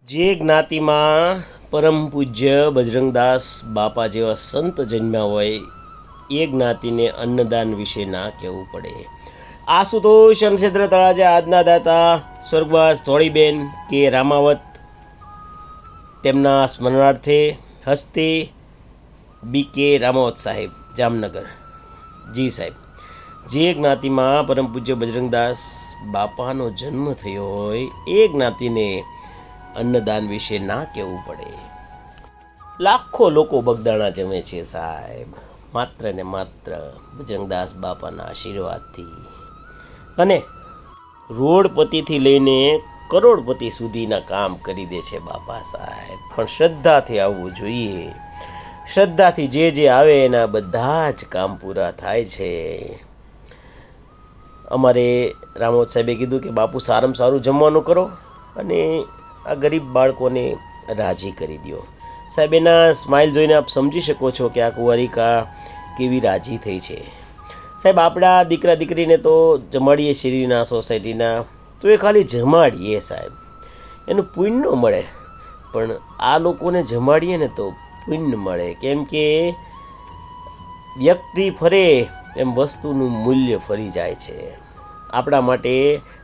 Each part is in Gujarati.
જે જ્ઞાતિમાં પરમ પૂજ્ય બજરંગદાસ બાપા જેવા સંત જન્મ્યા હોય એ જ્ઞાતિને અન્નદાન વિશે ના કહેવું પડે. આશુતોષ શમશેદ્ર તળાજા આજના દાતા સ્વર્ગવાસ ધોળીબેન કે રામાવત તેમના સ્મરણાર્થે હસ્તે BK રામાવત સાહેબ જામનગર. જી સાહેબ, જે જ્ઞાતિમાં પરમ પૂજ્ય બજરંગદાસ બાપાનો જન્મ થયો હોય એ જ્ઞાતિને અન્નદાન વિશે ના કહેવું પડે. લાખો લોકો બગદાણા જમે છે સાહેબ, માત્ર ને માત્ર બજરંગદાસ બાપાના આશીર્વાદથી. અને રોડપતિથી લઈને કરોડપતિ સુધીના કામ કરી દે છે બાપા સાહેબ. પણ શ્રદ્ધાથી આવવું જોઈએ. શ્રદ્ધાથી જે આવે એના બધા જ કામ પૂરા થાય છે. અમારે રામાવત સાહેબે કીધું કે બાપુ સારામાં સારું જમવાનું કરો અને આ ગરીબ બાળકોને રાજી કરી દો. સાહેબ, એના સ્માઇલ જોઈને આપ સમજી શકો છો કે આ કુંવારિકા કેવી રાજી થઈ છે. સાહેબ, આપણા દીકરા દીકરીને તો જમાડીએ શેરીના સોસાયટીના, તો એ ખાલી જમાડીએ સાહેબ, એનું પુણ્ય મળે. પણ આ લોકોને જમાડીએ ને તો પુણ્ય મળે. કેમ કે વ્યક્તિ ફરે એમ વસ્તુનું મૂલ્ય ફરી જાય છે. આપણા માટે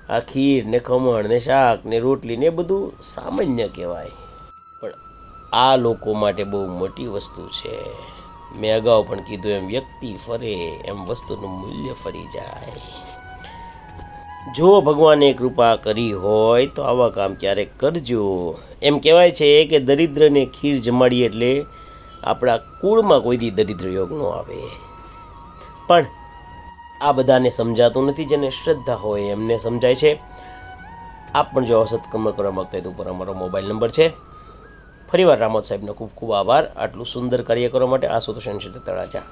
આ ખીર ને ખમણ ને શાક ને રોટલી ને એ બધું સામાન્ય કહેવાય, પણ આ લોકો માટે બહુ મોટી વસ્તુ છે. મેં અગાઉ પણ કીધું એમ, વ્યક્તિ ફરે એમ વસ્તુનું મૂલ્ય ફરી જાય. જો ભગવાને કૃપા કરી હોય તો આવા કામ ક્યારેક કરજો. એમ કહેવાય છે કે દરિદ્રને ખીર જમાડીએ એટલે આપણા કુળમાં કોઈથી દરિદ્ર યોગ ન આવે. પણ આ બધાને સમજાતું નથી. જેને શ્રદ્ધા હોય એમને સમજાય છે. આપ પણ જો સત્કર્મ કરવા માગતા હોય તો ઉપર અમારો મોબાઈલ નંબર છે. ફરીવાર રામાવત સાહેબનો ખૂબ ખૂબ આભાર આટલું સુંદર કાર્ય કરવા માટે. આશુતોષ શમશેદ્ર તળાજા.